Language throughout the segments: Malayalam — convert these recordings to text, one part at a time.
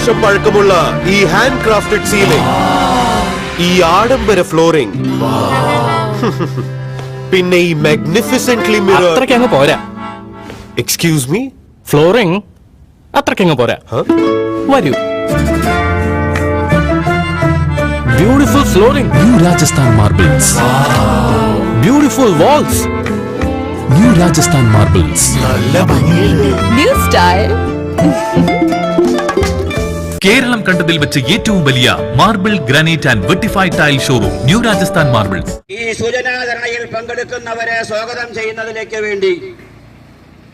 വർഷം പഴക്കമുള്ള ഈ ഹാൻഡ് ക്രാഫ്റ്റഡ് സീലിംഗ്, ഈ ആഡംബര ഫ്ലോറിംഗ്, പിന്നെ ഈ മാഗ്നിഫിസെന്റ്ലി മിറർ അത്രയ്ക്കങ്ങ് പോരാ. എക്സ്ക്യൂസ് മീ, ഫ്ലോറിംഗ് അത്രയ്ക്കങ്ങ് പോരാ. വരൂ. Beautiful flooring, new Rajasthan marbles. Beautiful walls, new Rajasthan marbles. New style. Keralam കണ്ടതിൽ വെച്ച് ഏറ്റവും വലിയ marble, granite and vitrified tile showroom new Rajasthan marbles. ഈ സൂചനാധരണയിൽ പങ്കെടുക്കുന്നവരെ സ്വാഗതം ചെയ്യുന്നതിലേക്ക് വേണ്ടി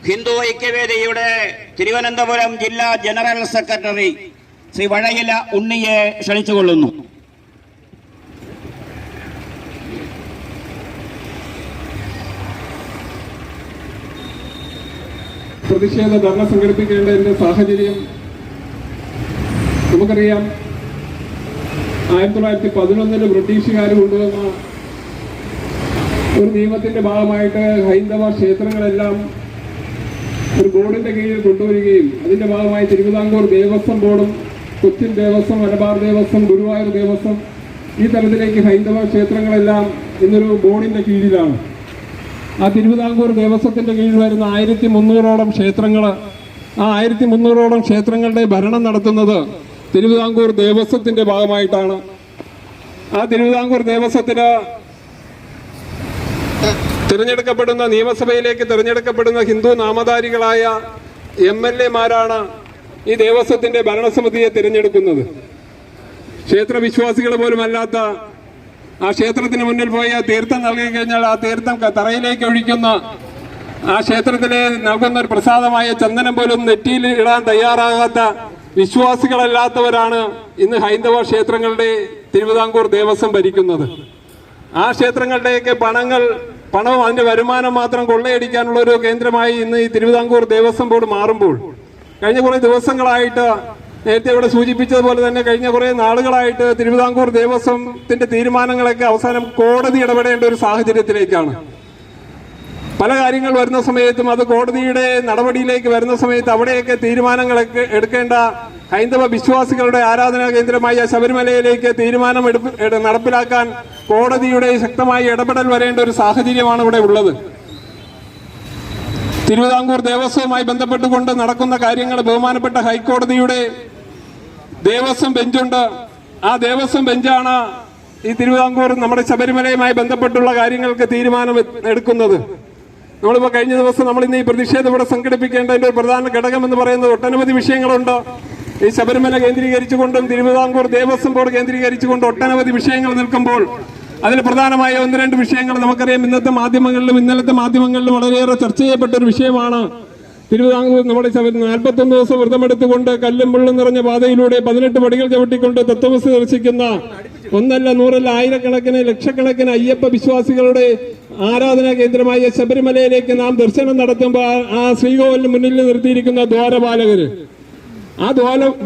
ഹിന്ദു ഐക്യവേദിയുടെ തിരുവനന്തപുരം ജില്ലാ ജനറൽ സെക്രട്ടറി ശ്രീ വഴയില ഉണ്ണിയെ ക്ഷണിച്ചുകൊള്ളുന്നു. പ്രതിഷേധ ധർണ സംഘടിപ്പിക്കേണ്ടതിന്റെ സാഹചര്യം നമുക്കറിയാം. 1911 ബ്രിട്ടീഷുകാർ കൊണ്ടുവന്ന ഒരു നിയമത്തിന്റെ ഭാഗമായിട്ട് ഹൈന്ദവ ക്ഷേത്രങ്ങളെല്ലാം ഒരു ബോർഡിന്റെ കീഴിൽ കൊണ്ടുവരികയും അതിന്റെ ഭാഗമായി തിരുവിതാംകൂർ ദേവസ്വം ബോർഡും കൊച്ചിൻ ദേവസ്വം, മലബാർ ദേവസ്വം, ഗുരുവായൂർ ദേവസ്വം, ഈ തലത്തിലേക്ക് ഹൈന്ദവ ക്ഷേത്രങ്ങളെല്ലാം ഇന്നൊരു ബോർഡിന്റെ കീഴിലാണ്. ആ തിരുവിതാംകൂർ ദേവസ്വത്തിന്റെ കീഴിൽ വരുന്ന 1300ഓളം ക്ഷേത്രങ്ങൾ, ആ 1300ഓളം ക്ഷേത്രങ്ങളുടെ ഭരണം നടത്തുന്നത് തിരുവിതാംകൂർ ദേവസ്വത്തിന്റെ ഭാഗമായിട്ടാണ്. ആ തിരുവിതാംകൂർ ദേവസ്വത്തിന് തിരഞ്ഞെടുക്കപ്പെടുന്ന, നിയമസഭയിലേക്ക് തിരഞ്ഞെടുക്കപ്പെടുന്ന ഹിന്ദു നാമധാരികളായ MLA-മാരാണ് ഈ ദേവസ്വത്തിന്റെ ഭരണസമിതിയെ തിരഞ്ഞെടുക്കുന്നത്. ക്ഷേത്രവിശ്വാസികൾ പോലും അല്ലാത്ത ആ ക്ഷേത്രത്തിന് മുന്നിൽ പോയി തീർത്ഥം നൽകി കഴിഞ്ഞാൽ ആ തീർത്ഥം തറയിലേക്ക് ഒഴിക്കുന്ന, ആ ക്ഷേത്രത്തിലെ നൽകുന്ന ഒരു പ്രസാദമായ ചന്ദനം പോലും നെറ്റിയിൽ ഇടാൻ തയ്യാറാകാത്ത വിശ്വാസികളല്ലാത്തവരാണ് ഇന്ന് ഹൈന്ദവ ക്ഷേത്രങ്ങളുടെ തിരുവിതാംകൂർ ദേവസ്വം ഭരിക്കുന്നത്. ആ ക്ഷേത്രങ്ങളുടെയൊക്കെ പണവും അതിന്റെ വരുമാനം മാത്രം കൊള്ളയടിക്കാനുള്ള ഒരു കേന്ദ്രമായി ഇന്ന് ഈ തിരുവിതാംകൂർ ദേവസ്വം ബോർഡ് മാറുമ്പോൾ, കഴിഞ്ഞ കുറേ ദിവസങ്ങളായിട്ട്, നേരത്തെ ഇവിടെ സൂചിപ്പിച്ചതുപോലെ തന്നെ കഴിഞ്ഞ കുറേ നാളുകളായിട്ട് തിരുവിതാംകൂർ ദേവസ്വത്തിന്റെ തീരുമാനങ്ങളൊക്കെ അവസാനം കോടതി ഇടപെടേണ്ട ഒരു സാഹചര്യത്തിലേക്കാണ്. പല കാര്യങ്ങൾ വരുന്ന സമയത്തും അത് കോടതിയുടെ നടപടിയിലേക്ക് വരുന്ന സമയത്ത് അവിടെയൊക്കെ തീരുമാനങ്ങളൊക്കെ എടുക്കേണ്ട ഹൈന്ദവ വിശ്വാസികളുടെ ആരാധനാ കേന്ദ്രമായ ശബരിമലയിലേക്ക് തീരുമാനം നടപ്പിലാക്കാൻ കോടതിയുടെ ശക്തമായ ഇടപെടൽ വരേണ്ട ഒരു സാഹചര്യമാണ് ഇവിടെ ഉള്ളത്. തിരുവിതാംകൂർ ദേവസ്വവുമായി ബന്ധപ്പെട്ടുകൊണ്ട് നടക്കുന്ന കാര്യങ്ങൾ ബഹുമാനപ്പെട്ട ഹൈക്കോടതിയുടെ ദേവസ്വം ബെഞ്ചുണ്ട്. ആ ദേവസ്വം ബെഞ്ചാണ് ഈ തിരുവിതാംകൂർ നമ്മുടെ ശബരിമലയുമായി ബന്ധപ്പെട്ടുള്ള കാര്യങ്ങൾക്ക് തീരുമാനം എടുക്കുന്നത്. നമ്മളിപ്പോൾ കഴിഞ്ഞ ദിവസം ഇന്ന് ഈ പ്രതിഷേധം ഇവിടെ സംഘടിപ്പിക്കേണ്ടതിന്റെ ഒരു പ്രധാന ഘടകം എന്ന് പറയുന്നത് ഒട്ടനവധി വിഷയങ്ങളുണ്ട്. ഈ ശബരിമല കേന്ദ്രീകരിച്ചുകൊണ്ടും തിരുവിതാംകൂർ ദേവസ്വം ബോർഡ് കേന്ദ്രീകരിച്ചുകൊണ്ട് ഒട്ടനവധി വിഷയങ്ങൾ നിൽക്കുമ്പോൾ അതിൽ പ്രധാനമായ 1-2 വിഷയങ്ങൾ നമുക്കറിയാം. ഇന്നത്തെ മാധ്യമങ്ങളിലും ഇന്നലത്തെ മാധ്യമങ്ങളിലും വളരെയേറെ ചർച്ച ചെയ്യപ്പെട്ട ഒരു വിഷയമാണ്. തിരുവിതാംകൂർ നമ്മുടെ 41 ദിവസം വ്രതമെടുത്തുകൊണ്ട് കല്ലും മുള്ളും നിറഞ്ഞ പാതയിലൂടെ 18 പടികൾ ചവിട്ടിക്കൊണ്ട് തത്വമസി ദർശിക്കുന്ന ഒന്നല്ല നൂറല്ല ആയിരക്കണക്കിന് ലക്ഷക്കണക്കിന് അയ്യപ്പ വിശ്വാസികളുടെ ആരാധനാ കേന്ദ്രമായ ശബരിമലയിലേക്ക് നാം ദർശനം നടത്തുമ്പോൾ ആ ശ്രീകോവിലിന് മുന്നിൽ നിർത്തിയിരിക്കുന്ന ദ്വാരപാലകര്, ആ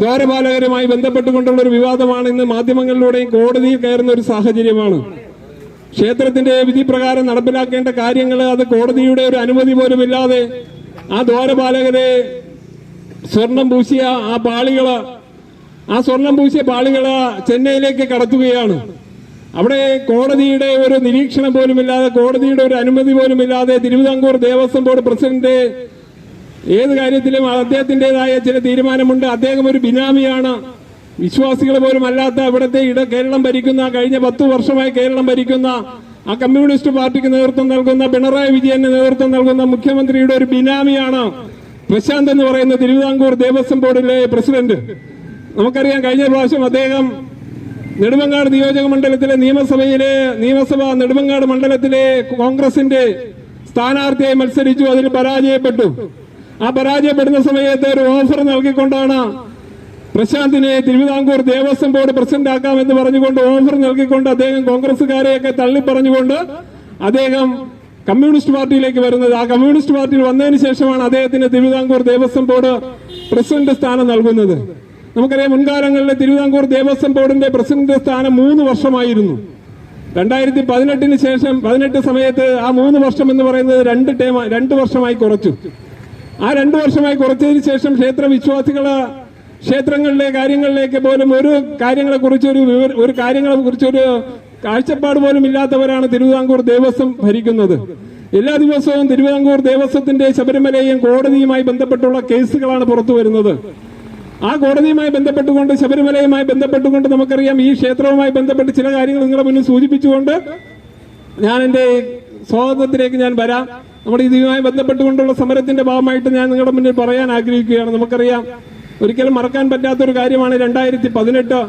ദ്വാരപാലകരുമായി ബന്ധപ്പെട്ടുകൊണ്ടുള്ള ഒരു വിവാദമാണ് ഇന്ന് മാധ്യമങ്ങളിലൂടെയും കോടതിയിൽ കയറുന്ന ഒരു സാഹചര്യമാണ്. ക്ഷേത്രത്തിന്റെ വിധി പ്രകാരം നടപ്പിലാക്കേണ്ട കാര്യങ്ങൾ അത് കോടതിയുടെ ഒരു അനുമതി പോലും ഇല്ലാതെ ആ ദ്വാരപാലകരെ സ്വർണം പൂശിയ ആ സ്വർണം പൂശിയ പാളികള് ചെന്നൈയിലേക്ക് കടത്തുകയാണ്. അവിടെ കോടതിയുടെ ഒരു നിരീക്ഷണം പോലുമില്ലാതെ, കോടതിയുടെ ഒരു അനുമതി പോലുമില്ലാതെ തിരുവിതാംകൂർ ദേവസ്വം ബോർഡ് പ്രസിഡന്റ് ഏത് കാര്യത്തിലും അദ്ദേഹത്തിൻ്റെതായ ചില തീരുമാനമുണ്ട്. അദ്ദേഹം ഒരു ബിനാമിയാണ്. വിശ്വാസികൾ പോലും അല്ലാത്ത ഇവിടുത്തെ കേരളം ഭരിക്കുന്ന, കഴിഞ്ഞ 10 വർഷമായി കേരളം ഭരിക്കുന്ന ആ കമ്മ്യൂണിസ്റ്റ് പാർട്ടിക്ക് നേതൃത്വം നൽകുന്ന, പിണറായി വിജയന് നേതൃത്വം നൽകുന്ന മുഖ്യമന്ത്രിയുടെ ഒരു ബിനാമിയാണ് പ്രശാന്ത് എന്ന് പറയുന്ന തിരുവിതാംകൂർ ദേവസ്വം ബോർഡിലെ പ്രസിഡന്റ്. നമുക്കറിയാം, കഴിഞ്ഞ പ്രാവശ്യം അദ്ദേഹം നെടുമങ്ങാട് നിയോജക മണ്ഡലത്തിലെ നിയമസഭാ നെടുമങ്ങാട് മണ്ഡലത്തിലെ കോൺഗ്രസിന്റെ സ്ഥാനാർത്ഥിയായി മത്സരിച്ചു. അതിൽ പരാജയപ്പെട്ടു. ആ പരാജയപ്പെടുന്ന സമയത്ത് ഒരു ഓഫർ നൽകിക്കൊണ്ടാണ് പ്രശാന്തിനെ തിരുവിതാംകൂർ ദേവസ്വം ബോർഡ് പ്രസിഡന്റ് ആക്കാമെന്ന് പറഞ്ഞുകൊണ്ട് ഓഫർ നൽകിക്കൊണ്ട് അദ്ദേഹം കോൺഗ്രസുകാരെയൊക്കെ തള്ളിപ്പറഞ്ഞുകൊണ്ട് അദ്ദേഹം കമ്മ്യൂണിസ്റ്റ് പാർട്ടിയിലേക്ക് വരുന്നത്. ആ കമ്മ്യൂണിസ്റ്റ് പാർട്ടിയിൽ വന്നതിന് ശേഷമാണ് അദ്ദേഹത്തിന് തിരുവിതാംകൂർ ദേവസ്വം ബോർഡ് പ്രസിഡന്റ് സ്ഥാനം നൽകുന്നത്. നമുക്കറിയാം, മുൻകാലങ്ങളിലെ തിരുവിതാംകൂർ ദേവസ്വം ബോർഡിന്റെ പ്രസിഡന്റ് സ്ഥാനം 3 വർഷമായിരുന്നു. 2018 ശേഷം 18 സമയത്ത് ആ 3 വർഷം എന്ന് പറയുന്നത് 2 വർഷമായി കുറച്ചു. ആ 2 വർഷമായി കുറച്ചതിന് ശേഷം ക്ഷേത്രങ്ങളിലെ കാര്യങ്ങളിലേക്ക് പോലും ഒരു കാര്യങ്ങളെക്കുറിച്ചൊരു കാഴ്ചപ്പാട് പോലും ഇല്ലാത്തവരാണ് തിരുവിതാംകൂർ ദേവസ്വം ഭരിക്കുന്നത്. എല്ലാ ദിവസവും തിരുവിതാംകൂർ ദേവസ്വത്തിന്റെ ശബരിമലയും കോടതിയുമായി ബന്ധപ്പെട്ടുള്ള കേസുകളാണ് പുറത്തു വരുന്നത്. ആ കോടതിയുമായി ബന്ധപ്പെട്ടുകൊണ്ട് ശബരിമലയുമായി ബന്ധപ്പെട്ടുകൊണ്ട് നമുക്കറിയാം ഈ ക്ഷേത്രവുമായി ബന്ധപ്പെട്ട് ചില കാര്യങ്ങൾ നിങ്ങളുടെ മുന്നിൽ സൂചിപ്പിച്ചുകൊണ്ട് ഞാൻ എൻ്റെ സ്വാഗതത്തിലേക്ക് ഞാൻ വരാം. നമ്മുടെ ഇതുമായി ബന്ധപ്പെട്ടുകൊണ്ടുള്ള സമരത്തിന്റെ ഭാഗമായിട്ട് ഞാൻ നിങ്ങളുടെ മുന്നിൽ പറയാൻ ആഗ്രഹിക്കുകയാണ്. നമുക്കറിയാം ഒരിക്കലും മറക്കാൻ പറ്റാത്തൊരു കാര്യമാണ് 2018.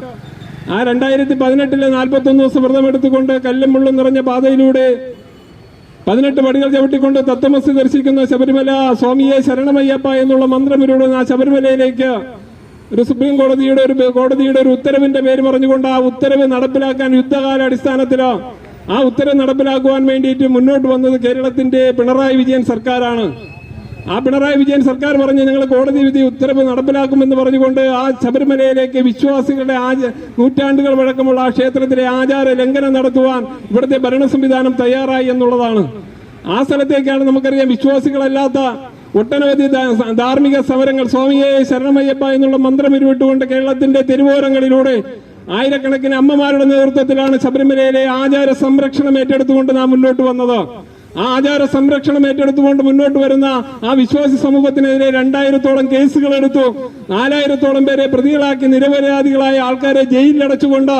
ആ 2018 41 ദിവസം വ്രതം എടുത്തുകൊണ്ട് കല്ലും മുള്ളും നിറഞ്ഞ പാതയിലൂടെ 18 പടികൾ ചവിട്ടിക്കൊണ്ട് തത്വമസി ദർശിക്കുന്ന ശബരിമല സ്വാമിയെ ശരണമയ്യപ്പ എന്നുള്ള മന്ത്രമിലൂടെ ആ ശബരിമലയിലേക്ക് ഒരു സുപ്രീം കോടതിയുടെ ഒരു ഉത്തരവിന്റെ പേര് പറഞ്ഞുകൊണ്ട് ആ ഉത്തരവ് നടപ്പിലാക്കാൻ യുദ്ധകാലാടിസ്ഥാനത്തിലോ ആ ഉത്തരവ് നടപ്പിലാക്കുവാൻ വേണ്ടിയിട്ട് മുന്നോട്ട് വന്നത് കേരളത്തിന്റെ പിണറായി വിജയൻ സർക്കാരാണ്. ആ പിണറായി വിജയൻ സർക്കാർ പറഞ്ഞ് ഞങ്ങൾ കോടതി വിധി ഉത്തരവ് നടപ്പിലാക്കുമെന്ന് പറഞ്ഞുകൊണ്ട് ആ ശബരിമലയിലേക്ക് വിശ്വാസികളുടെ നൂറ്റാണ്ടുകൾ പഴക്കമുള്ള ആ ക്ഷേത്രത്തിലെ ആചാര ലംഘനം നടത്തുവാൻ ഇവിടുത്തെ ഭരണ സംവിധാനം തയ്യാറായി എന്നുള്ളതാണ്. ആ സ്ഥലത്തേക്കാണ് നമുക്കറിയാം വിശ്വാസികളല്ലാത്ത ഒട്ടനവധി ധാർമ്മിക സമരങ്ങൾ സ്വാമിയെ ശരണമയ്യപ്പ എന്നുള്ള മന്ത്രം ഉരുവിട്ടുകൊണ്ട് കേരളത്തിന്റെ തെരുവോരങ്ങളിലൂടെ ആയിരക്കണക്കിന് അമ്മമാരുടെ നേതൃത്വത്തിലാണ് ശബരിമലയിലെ ആചാര സംരക്ഷണം ഏറ്റെടുത്തുകൊണ്ട് നാം മുന്നോട്ട് വന്നത്. ആ ആചാര സംരക്ഷണം ഏറ്റെടുത്തുകൊണ്ട് മുന്നോട്ട് വരുന്ന ആ വിശ്വാസി സമൂഹത്തിനെതിരെ 2000-ഓളം കേസുകൾ എടുത്തു. 4000-ഓളം പേരെ പ്രതികളാക്കി നിരപരാധികളായ ആൾക്കാരെ ജയിലിലടച്ചുകൊണ്ട്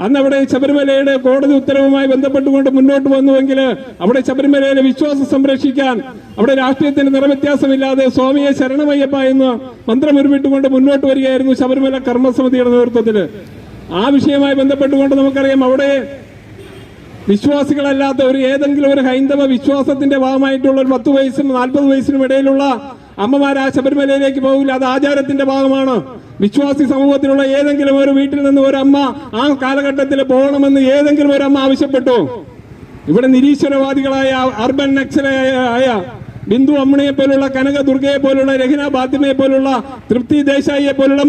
അന്ന് അവിടെ ശബരിമലയുടെ കോടതി ഉത്തരവുമായി ബന്ധപ്പെട്ടുകൊണ്ട് മുന്നോട്ട് വന്നുവെങ്കിൽ അവിടെ ശബരിമലയിലെ വിശ്വാസം സംരക്ഷിക്കാൻ അവിടെ രാഷ്ട്രീയത്തിന് നിറവ്യത്യാസമില്ലാതെ സ്വാമിയെ ശരണമയ്യപ്പ എന്ന് മന്ത്രം ഉരുവിട്ടുകൊണ്ട് മുന്നോട്ട് വരികയായിരുന്നു ശബരിമല കർമ്മസമിതിയുടെ നേതൃത്വത്തിൽ. ആ വിഷയവുമായി ബന്ധപ്പെട്ടുകൊണ്ട് നമുക്കറിയാം അവിടെ വിശ്വാസികളല്ലാത്ത ഏതെങ്കിലും ഒരു ഹൈന്ദവ വിശ്വാസത്തിന്റെ ഭാഗമായിട്ടുള്ള ഒരു 10 വയസ്സിനും 40 വയസ്സിനും ഇടയിലുള്ള അമ്മമാർ ആ ശബരിമലയിലേക്ക് പോകില്ല. അത് ആചാരത്തിന്റെ ഭാഗമാണ്. വിശ്വാസി സമൂഹത്തിലുള്ള ഏതെങ്കിലും ഒരു വീട്ടിൽ നിന്ന് ഒരു അമ്മ ആ കാലഘട്ടത്തിൽ പോകണമെന്ന് ഏതെങ്കിലും ഒരു അമ്മ ആവശ്യപ്പെട്ടു. ഇവിടെ നിരീശ്വരവാദികളായ അർബൻ നക്സലായ ബിന്ദു അമ്മണിയെ പോലുള്ള കനക ദുർഗയെ പോലുള്ള രഹ്ന ബാത്തിമയെ പോലുള്ള തൃപ്തി ദേശായിയെ പോലുള്ള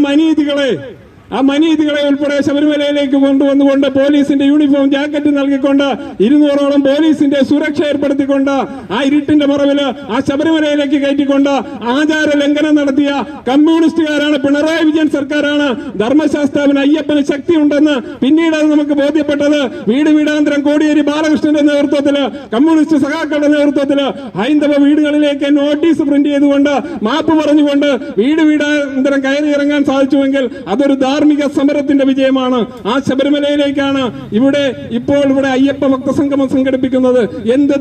ആ മനീതികളെ ഉൾപ്പെടെ ശബരിമലയിലേക്ക് കൊണ്ടുവന്നുകൊണ്ട് പോലീസിന്റെ യൂണിഫോം ജാക്കറ്റ് നൽകിക്കൊണ്ട് 200-ഓളം പോലീസിന്റെ സുരക്ഷ ഏർപ്പെടുത്തിക്കൊണ്ട് ആ ഇരുട്ടിന്റെ മറവില് ആ ശബരിമലയിലേക്ക് കയറ്റിക്കൊണ്ട് ആചാര ലംഘനം നടത്തിയ കമ്മ്യൂണിസ്റ്റുകാരാണ്, പിണറായി വിജയൻ സർക്കാരാണ്. ധർമ്മശാസ്താവിന് അയ്യപ്പന് ശക്തിയുണ്ടെന്ന് പിന്നീട് അത് നമുക്ക് ബോധ്യപ്പെട്ടത് വീട് വീടാന്തരം കോടിയേരി ബാലകൃഷ്ണന്റെ നേതൃത്വത്തില് കമ്മ്യൂണിസ്റ്റ് സഖാക്കളുടെ നേതൃത്വത്തില് ഹൈന്ദവ വീടുകളിലേക്ക് നോട്ടീസ് പ്രിന്റ് ചെയ്തുകൊണ്ട് മാപ്പ് പറഞ്ഞുകൊണ്ട് വീട് വീടാന്തരം കയറി ഇറങ്ങാൻ സാധിച്ചുവെങ്കിൽ അതൊരു ധാർമ്മിക സമരത്തിന്റെ വിജയമാണ്. ആ ശബരിമലയിലേക്കാണ് ഇപ്പോൾ അയ്യപ്പ ഭക്തസംഗമം സംഘടിപ്പിക്കുന്നത്. എന്ത്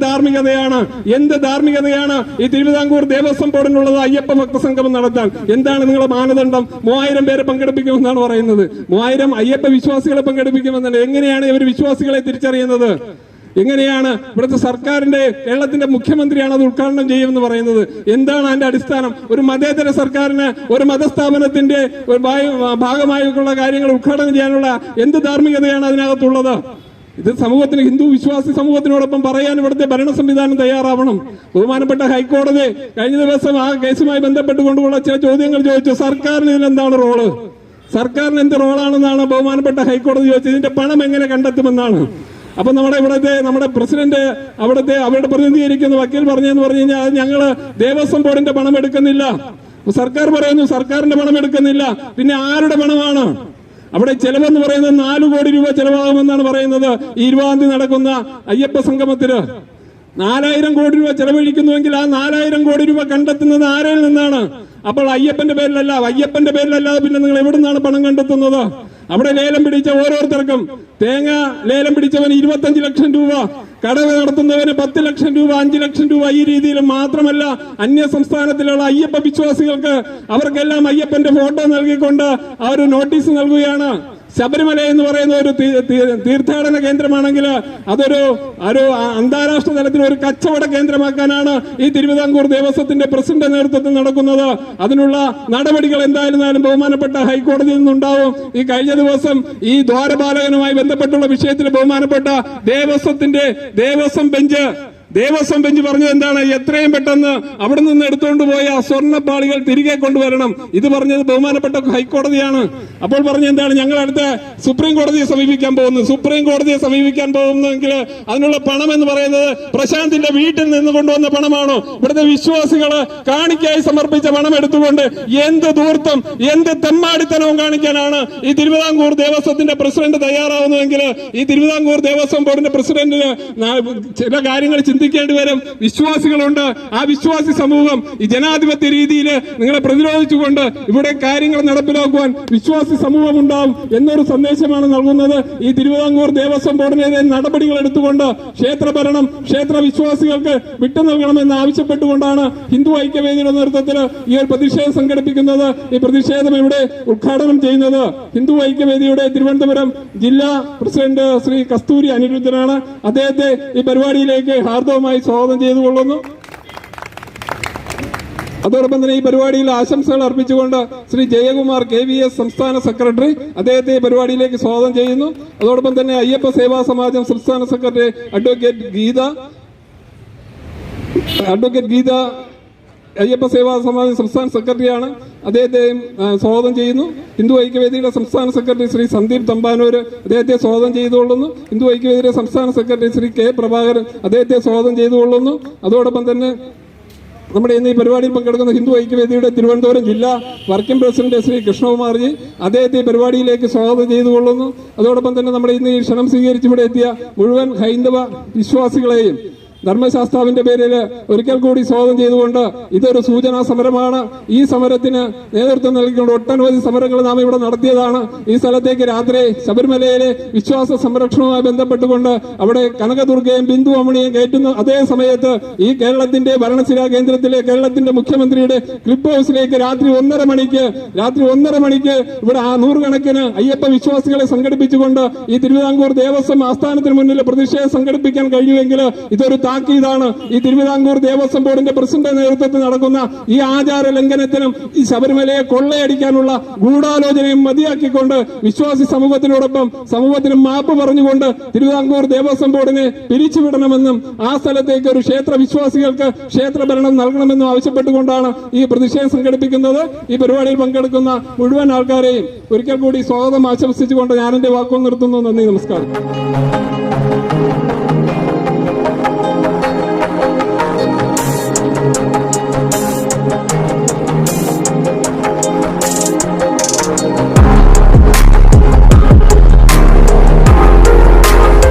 ധാർമ്മികതയാണ് ഈ തിരുവിതാംകൂർ ദേവസ്വം ബോർഡിനുള്ളത് അയ്യപ്പ ഭക്തസംഗമം നടത്താൻ? എന്താണ് നിങ്ങളുടെ മാനദണ്ഡം? 3000 പേരെ പങ്കെടുപ്പിക്കുമെന്നാണ് പറയുന്നത്. 3000 അയ്യപ്പ വിശ്വാസികളെ പങ്കെടുപ്പിക്കുമെന്നാണ്. എങ്ങനെയാണ് ഇവർ വിശ്വാസികളെ തിരിച്ചറിയുന്നത്? എങ്ങനെയാണ് ഇവിടുത്തെ സർക്കാരിന്റെ കേരളത്തിന്റെ മുഖ്യമന്ത്രിയാണ് അത് ഉദ്ഘാടനം ചെയ്യുമെന്ന് പറയുന്നത്? എന്താണ് അതിന്റെ അടിസ്ഥാനം? ഒരു മതേതര സർക്കാരിന് ഒരു മതസ്ഥാപനത്തിന്റെ ഭാഗമായിട്ടുള്ള കാര്യങ്ങൾ ഉദ്ഘാടനം ചെയ്യാനുള്ള എന്ത് ധാർമ്മികതയാണ് അതിനകത്തുള്ളത്? ഇത് സമൂഹത്തിന്, ഹിന്ദു വിശ്വാസി സമൂഹത്തിനോടൊപ്പം പറയാൻ ഇവിടുത്തെ ഭരണ സംവിധാനം തയ്യാറാവണം. ബഹുമാനപ്പെട്ട ഹൈക്കോടതി കഴിഞ്ഞ ദിവസം ആ കേസുമായി ബന്ധപ്പെട്ടുകൊണ്ടുള്ള ചില ചോദ്യങ്ങൾ ചോദിച്ചു. സർക്കാരിന് ഇതിലെന്താണ് റോള്? സർക്കാരിന് എന്ത് റോളാണെന്നാണ് ബഹുമാനപ്പെട്ട ഹൈക്കോടതി ചോദിച്ചത്. ഇതിന്റെ പണം എങ്ങനെ കണ്ടെത്തുമെന്നാണ്. അപ്പൊ നമ്മുടെ പ്രസിഡന്റ് അവരുടെ പ്രതിനിധീകരിക്കുന്ന വക്കീൽ പറഞ്ഞെന്ന് പറഞ്ഞു കഴിഞ്ഞാൽ ഞങ്ങള് ദേവസ്വം ബോർഡിന്റെ പണം എടുക്കുന്നില്ല. സർക്കാർ പറയുന്നു സർക്കാരിന്റെ പണം എടുക്കുന്നില്ല. പിന്നെ ആരുടെ പണമാണ്? അവിടെ ചെലവെന്ന് പറയുന്നത് 4 കോടി രൂപ ചെലവാകുമെന്നാണ് പറയുന്നത്. ഈ 20-ാം തീയതി നടക്കുന്ന അയ്യപ്പ സംഗമത്തിന് 4000 കോടി രൂപ ചെലവഴിക്കുന്നുവെങ്കിൽ ആ 4000 കോടി രൂപ കണ്ടെത്തുന്നത് ആരിൽ നിന്നാണ്? അപ്പോൾ അയ്യപ്പന്റെ പേരിലല്ലാതെ പിന്നെ നിങ്ങൾ എവിടെ നിന്നാണ് പണം കണ്ടെത്തുന്നത്? അവിടെ ലേലം പിടിച്ച ഓരോരുത്തർക്കും തേങ്ങ ലേലം പിടിച്ചവന് 25 ലക്ഷം രൂപ, കടവ് നടത്തുന്നവന് 10 ലക്ഷം രൂപ, 5 ലക്ഷം രൂപ. ഈ രീതിയിൽ മാത്രമല്ല, അന്യ സംസ്ഥാനത്തിലുള്ള അയ്യപ്പ വിശ്വാസികൾക്ക് അവർക്കെല്ലാം അയ്യപ്പന്റെ ഫോട്ടോ നൽകിക്കൊണ്ട് ആ ഒരു നോട്ടീസ് നൽകുകയാണ്. ശബരിമല എന്ന് പറയുന്ന ഒരു തീർത്ഥാടന കേന്ദ്രമാണെങ്കിൽ അതൊരു അന്താരാഷ്ട്ര തലത്തിൽ ഒരു കച്ചവട കേന്ദ്രമാക്കാനാണ് ഈ തിരുവിതാംകൂർ ദേവസ്വത്തിന്റെ പ്രസിഡന്റ് നേതൃത്വത്തിൽ നടക്കുന്നത്. അതിനുള്ള നടപടികൾ എന്തായിരുന്നാലും ബഹുമാനപ്പെട്ട ഹൈക്കോടതിയിൽ നിന്നുണ്ടാവും. ഈ കഴിഞ്ഞ ദിവസം ഈ ദ്വാരപാലകനുമായി ബന്ധപ്പെട്ടുള്ള വിഷയത്തിൽ ബഹുമാനപ്പെട്ട ദേവസ്വം ബെഞ്ച് ദേവസ്വം ബെഞ്ച് പറഞ്ഞത് എന്താണ്? എത്രയും പെട്ടെന്ന് അവിടെ നിന്ന് എടുത്തുകൊണ്ട് പോയ സ്വർണ്ണപ്പാളികൾ തിരികെ കൊണ്ടുവരണം. ഇത് പറഞ്ഞത് ബഹുമാനപ്പെട്ട ഹൈക്കോടതിയാണ്. അപ്പോൾ പറഞ്ഞ എന്താണ്? ഞങ്ങൾ അടുത്ത സുപ്രീം കോടതിയെ സമീപിക്കാൻ പോകുന്നു. സുപ്രീം കോടതിയെ സമീപിക്കാൻ പോകുന്നെങ്കിൽ അതിനുള്ള പണം എന്ന് പറയുന്നത് പ്രശാന്തിന്റെ വീട്ടിൽ നിന്ന് കൊണ്ടുവന്ന പണമാണോ? ഇവിടുത്തെ വിശ്വാസികൾ കാണിക്കായി സമർപ്പിച്ച പണം എടുത്തുകൊണ്ട് എന്ത് ധൂർത്തം, എന്ത് തെമ്മാടിത്തനവും കാണിക്കാനാണ് ഈ തിരുവിതാംകൂർ ദേവസ്വത്തിന്റെ പ്രസിഡന്റ് തയ്യാറാവുന്നതെങ്കിൽ ഈ തിരുവിതാംകൂർ ദേവസ്വം ബോർഡിന്റെ പ്രസിഡന്റിന് ചില കാര്യങ്ങൾ ചിന്തിക്കേണ്ടി വരും. വിശ്വാസികളുണ്ട്. ആ വിശ്വാസി സമൂഹം ഈ ജനാധിപത്യ രീതിയിൽ നിങ്ങളെ പ്രതിരോധിച്ചുകൊണ്ട് ഇവിടെ കാര്യങ്ങൾ നടപ്പിലാക്കുവാൻ വിശ്വാസി സമൂഹം ഉണ്ടാവും എന്നൊരു സന്ദേശമാണ് നൽകുന്നത്. ഈ തിരുവിതാംകൂർ ദേവസ്വം ബോർഡിനെതിരെ നടപടികൾ എടുത്തുകൊണ്ട് ക്ഷേത്രഭരണം ക്ഷേത്ര വിശ്വാസികൾക്ക് വിട്ടു നൽകണമെന്ന് ആവശ്യപ്പെട്ടുകൊണ്ടാണ് ഹിന്ദു ഐക്യവേദിയുടെ നേതൃത്വത്തിൽ ഈ ഒരു പ്രതിഷേധം സംഘടിപ്പിക്കുന്നത്. ഈ പ്രതിഷേധം ഇവിടെ ഉദ്ഘാടനം ചെയ്യുന്നത് ഹിന്ദു ഐക്യവേദിയുടെ തിരുവനന്തപുരം ജില്ലാ പ്രസിഡന്റ് ശ്രീ കസ്തൂരി അനിരുദ്ധനാണ്. അദ്ദേഹത്തെ ഈ പരിപാടിയിലേക്ക് ഹാർദവമായി സ്വാഗതം ചെയ്തുകൊള്ളുന്നു. അതോടൊപ്പം തന്നെ ഈ പരിപാടിയിൽ ആശംസകൾ അർപ്പിച്ചുകൊണ്ട് ശ്രീ ജയകുമാർ KVS സംസ്ഥാന സെക്രട്ടറി അദ്ദേഹത്തെ ഈ പരിപാടിയിലേക്ക് സ്വാഗതം ചെയ്യുന്നു. അതോടൊപ്പം തന്നെ അയ്യപ്പ സേവാ സമാജം സംസ്ഥാന സെക്രട്ടറി അഡ്വക്കേറ്റ് ഗീത അയ്യപ്പ സേവാ സമാജം സംസ്ഥാന സെക്രട്ടറിയാണ്. അദ്ദേഹത്തെയും സ്വാഗതം ചെയ്യുന്നു. ഹിന്ദു ഐക്യവേദിയുടെ സംസ്ഥാന സെക്രട്ടറി ശ്രീ സന്ദീപ് തമ്പാനൂര് അദ്ദേഹത്തെ സ്വാഗതം ചെയ്തുകൊള്ളുന്നു. ഹിന്ദു ഐക്യവേദിയുടെ സംസ്ഥാന സെക്രട്ടറി ശ്രീ K പ്രഭാകരൻ അദ്ദേഹത്തെ സ്വാഗതം ചെയ്തുകൊള്ളുന്നു. അതോടൊപ്പം തന്നെ നമ്മുടെ ഇന്ന് ഈ പരിപാടിയിൽ പങ്കെടുക്കുന്ന ഹിന്ദു ഐക്യവേദിയുടെ തിരുവനന്തപുരം ജില്ലാ വർക്കിംഗ് പ്രസിഡന്റ് ശ്രീ കൃഷ്ണകുമാർജി അദ്ദേഹത്തെ ഈ പരിപാടിയിലേക്ക് സ്വാഗതം ചെയ്തുകൊള്ളുന്നു. അതോടൊപ്പം തന്നെ നമ്മുടെ ഇന്ന് ഈ ക്ഷണം സ്വീകരിച്ച് ഇവിടെ എത്തിയ മുഴുവൻ ഹൈന്ദവ വിശ്വാസികളെയും ധർമ്മശാസ്താവിന്റെ പേരിൽ ഒരിക്കൽ കൂടി സ്വാഗതം ചെയ്തുകൊണ്ട് ഇതൊരു സൂചനാ സമരമാണ്. ഈ സമരത്തിന് നേതൃത്വം നൽകിക്കൊണ്ട് ഒട്ടനവധി സമരങ്ങൾ നാം ഇവിടെ നടത്തിയതാണ്. ഈ സ്ഥലത്തേക്ക് രാത്രി ശബരിമലയിലെ വിശ്വാസ സംരക്ഷണവുമായി ബന്ധപ്പെട്ടുകൊണ്ട് അവിടെ കനകദുർഗയും ബിന്ദു അമ്മണിയും കയറ്റുന്ന അതേ സമയത്ത് ഈ കേരളത്തിന്റെ ഭരണസിരാ കേന്ദ്രത്തിലെ കേരളത്തിന്റെ മുഖ്യമന്ത്രിയുടെ ക്ലിപ്പ് ഹൗസിലേക്ക് രാത്രി 1:30 മണിക്ക് ഇവിടെ നൂറുകണക്കിന് അയ്യപ്പ വിശ്വാസികളെ സംഘടിപ്പിച്ചുകൊണ്ട് ഈ തിരുവിതാംകൂർ ദേവസ്വം ആസ്ഥാനത്തിന് മുന്നിൽ പ്രതിഷേധം സംഘടിപ്പിക്കാൻ കഴിയുമെങ്കിൽ ഇതൊരു താക്കീതാണ്. ഈ തിരുവിതാംകൂർ ദേവസ്വം ബോർഡിന്റെ പ്രസിഡന്റ് നേതൃത്വത്തിൽ നടക്കുന്ന ഈ ആചാര ലംഘനത്തിനും ഈ ശബരിമലയെ കൊള്ളയടിക്കാനുള്ള ഗൂഢാലോചനയും മതിയാക്കിക്കൊണ്ട് വിശ്വാസി സമൂഹത്തിനോടൊപ്പം സമൂഹത്തിന് മാപ്പ് പറഞ്ഞുകൊണ്ട് തിരുവിതാംകൂർ ദേവസ്വം ബോർഡിനെ പിരിച്ചുവിടണമെന്നും ആ സ്ഥലത്തേക്ക് ഒരു ക്ഷേത്ര വിശ്വാസികൾക്ക് ക്ഷേത്രഭരണം നൽകണമെന്നും ആവശ്യപ്പെട്ടുകൊണ്ടാണ് ഈ പ്രതിഷേധം സംഘടിപ്പിക്കുന്നത്. ഈ പരിപാടിയിൽ പങ്കെടുക്കുന്ന മുഴുവൻ ആൾക്കാരെയും ഒരിക്കൽ കൂടി സ്വാഗതം ആശംസിച്ചുകൊണ്ട് ഞാൻ എന്റെ വാക്കുകൾ നിർത്തുന്നു. നന്ദി, നമസ്കാരം.